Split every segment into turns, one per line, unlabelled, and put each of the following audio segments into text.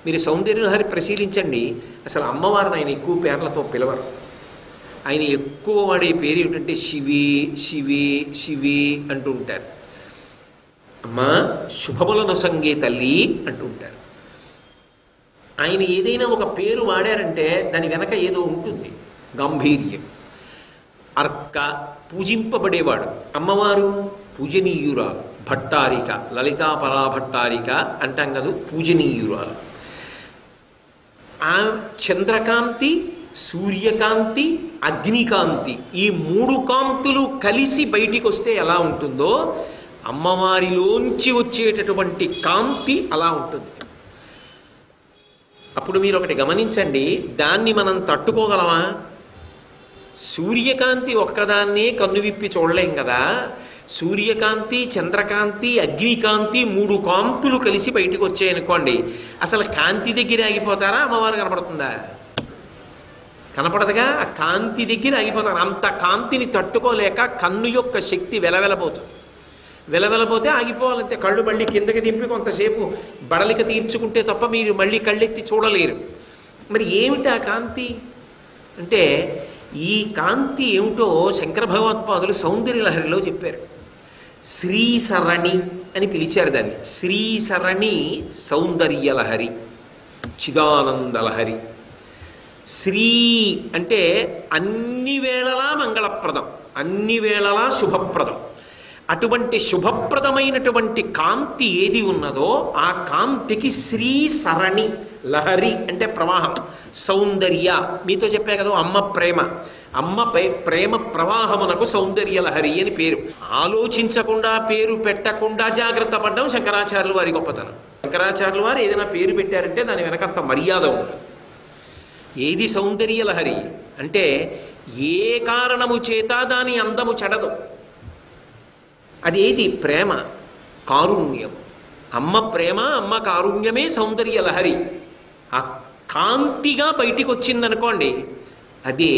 మీరు సౌందర్యలహరి పరిశీలించండి. అసలు అమ్మవారిని ఆయన ఎక్కువ పేర్లతో పిలవరు. ఆయన ఎక్కువ వాడే పేరు ఏమిటంటే శివి శివి శివి అంటూ ఉంటారు. అమ్మ శుభములను సంగే తల్లి అంటూ ఉంటారు. ఆయన ఏదైనా ఒక పేరు వాడారంటే దాని వెనక ఏదో ఉంటుంది, గాంభీర్యం. అర్క పూజింపబడేవాడు, అమ్మవారు పూజనీయురాలు, భట్టారిక, లలితాపరా భట్టారిక అంటాం కదా, పూజనీయురాలు. ఆ చంద్రకాంతి, సూర్యకాంతి, అగ్నికాంతి, ఈ మూడు కాంతులు కలిసి బయటికి వస్తే ఎలా ఉంటుందో అమ్మవారిలోంచి వచ్చేటటువంటి కాంతి అలా ఉంటుంది. అప్పుడు మీరు ఒకటి గమనించండి, దాన్ని మనం తట్టుకోగలమా? సూర్యకాంతి ఒక్కదాన్నే కన్ను విప్పి చూడలేం కదా. సూర్యకాంతి, చంద్రకాంతి, అగ్నికాంతి, మూడు కాంతులు కలిసి బయటికి వచ్చాయనుకోండి, అసలు కాంతి దగ్గర ఆగిపోతారా? అమ్మవారు కనపడుతుందా? కనపడదుగా. ఆ కాంతి దగ్గర ఆగిపోతారు. అంత కాంతిని తట్టుకోలేక కన్ను యొక్క శక్తి వెలవెలబోతుంది. వెలవెలపోతే ఆగిపోవాలంతే. కళ్ళు మళ్ళీ కిందకి దింపి కొంతసేపు బడలిక తీర్చుకుంటే తప్ప మీరు మళ్ళీ కళ్ళెత్తి చూడలేరు. మరి ఏమిటి ఆ కాంతి అంటే, ఈ కాంతి ఏమిటో శంకర భగవత్పాదులు సౌందర్యలహరిలో చెప్పారు. శ్రీసరణి అని పిలిచారు దాన్ని. శ్రీసరణి సౌందర్యలహరి, చిదానందలహరి. శ్రీ అంటే అన్ని వేళలా మంగళప్రదం, అన్ని వేళలా శుభప్రదం. అటువంటి శుభప్రదమైనటువంటి కాంతి ఏది ఉన్నదో ఆ కాంతికి శ్రీ సరణి. లహరి అంటే ప్రవాహం, సౌందర్య. మీతో చెప్పే కదా అమ్మ ప్రేమ, అమ్మపై ప్రేమ ప్రవాహమునకు సౌందర్య లహరి అని పేరు. ఆలోచించకుండా పేరు పెట్టకుండా జాగ్రత్త పడ్డం శంకరాచార్యుల వారి గొప్పతనం. శంకరాచార్యుల వారు ఏదైనా పేరు పెట్టారంటే దాని వెనకంత మర్యాద ఉంటుంది. ఏది సౌందర్య లహరి అంటే ఏ కారణము చేత దాని అందము చెడదు. అదేది? ప్రేమ, కారుణ్యం. అమ్మ ప్రేమ, అమ్మ కారుణ్యమే సౌందర్య లహరి. ఆ కాంతిగా బయటికి వచ్చిందనుకోండి, అదే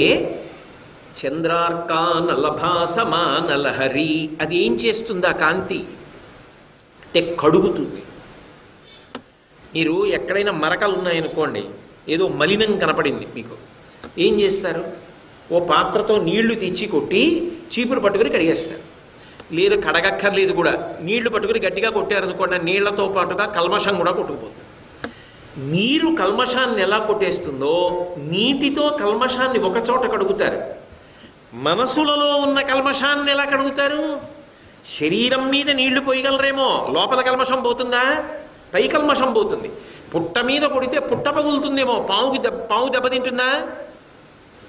చంద్రార్కా నలభాసమాన లహరి. అది ఏం చేస్తుంది? ఆ కాంతి అంటే కడుగుతుంది. మీరు ఎక్కడైనా మరకలు ఉన్నాయనుకోండి, ఏదో మలినం కనపడింది మీకు, ఏం చేస్తారు? ఓ పాత్రతో నీళ్లు తెచ్చి కొట్టి చీపురు పట్టుకుని కడిగేస్తారు. లేదు కడగక్కర్లేదు కూడా, నీళ్లు పట్టుకుని గట్టిగా కొట్టారనుకోండి, నీళ్లతో పాటుగా కల్మషం కూడా కొట్టుకుపోతుంది. నీరు కల్మషాన్ని ఎలా కొట్టేస్తుందో నీటితో కల్మషాన్ని ఒకచోట కడుగుతారు. మనసులలో ఉన్న కల్మషాన్ని ఎలా కడుగుతారు? శరీరం మీద నీళ్లు పోయగలరేమో, లోపల కల్మషం పోతుందా? పై కల్మషం పోతుంది. పుట్ట మీద కొడితే పుట్ట పగులుతుందేమో, పావు దెబ్బతింటుందా?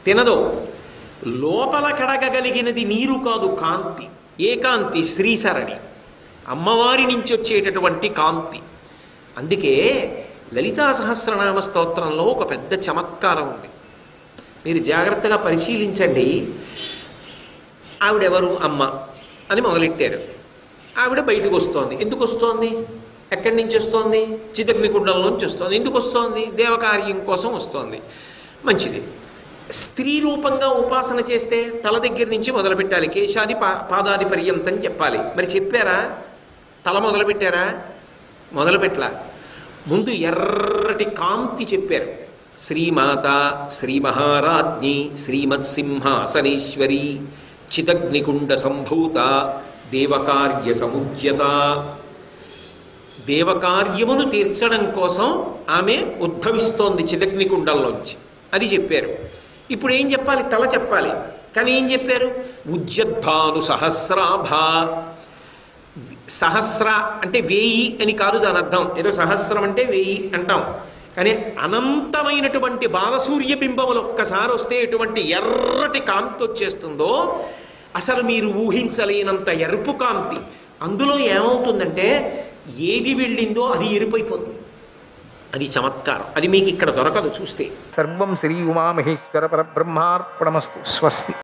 తినదు. లోపల కడగగలిగినది నీరు కాదు, కాంతి. ఏ కాంతి? శ్రీసరణి, అమ్మవారి నుంచి వచ్చేటటువంటి కాంతి. అందుకే లలితా సహస్రనామ స్తోత్రంలో ఒక పెద్ద చమత్కారం ఉంది. మీరు జాగ్రత్తగా పరిశీలించండి. ఆవిడెవరు? అమ్మ అని మొదలెట్టారు. ఆవిడ బయటకు వస్తోంది. ఎందుకు వస్తోంది? ఎక్కడి నుంచి వస్తోంది? చిదగ్నికుండంలోంచి వస్తోంది. ఎందుకు వస్తోంది? దేవకార్యం కోసం వస్తోంది. మంచిది. స్త్రీ రూపంగా ఉపాసన చేస్తే తల దగ్గర నుంచి మొదలుపెట్టాలి, కేశాది పాదాది పర్యంతం చెప్పాలి. మరి చెప్పారా? తల మొదలుపెట్టారా? మొదలుపెట్టలా. ముందు ఎర్రటి కాంతి చెప్పారు. శ్రీమాత శ్రీ మహారాజ్ఞి శ్రీమత్సింహాసనేశ్వరి చిదగ్నికుండ సంభూత దేవకార్య సముద్యత. దేవకార్యమును తీర్చడం కోసం ఆమె ఉద్భవిస్తోంది చిదగ్నికుండంలోంచి, అది చెప్పారు. ఇప్పుడు ఏం చెప్పాలి? తల చెప్పాలి. కానీ ఏం చెప్పారు? ఉజ్జద్భాను సహస్రాభ. సహస్ర అంటే 1000 అని కాదు దాని అర్థం. ఏదో సహస్రం అంటే 1000 అంటాం, కానీ అనంతమైనటువంటి బాలసూర్య బింబములు ఒక్కసారి వస్తే ఎటువంటి ఎర్రటి కాంతి వచ్చేస్తుందో, అసలు మీరు ఊహించలేనంత ఎరుపు కాంతి. అందులో ఏమవుతుందంటే ఏది వెళ్ళిందో అది ఎరుపైపోతుంది. అది చమత్కారం. అది మీకు ఇక్కడ దొరకదు చూస్తే. సర్వం శ్రీ ఉమామహేశ్వర పరబ్రహ్మార్పణమస్తు. స్వస్తి.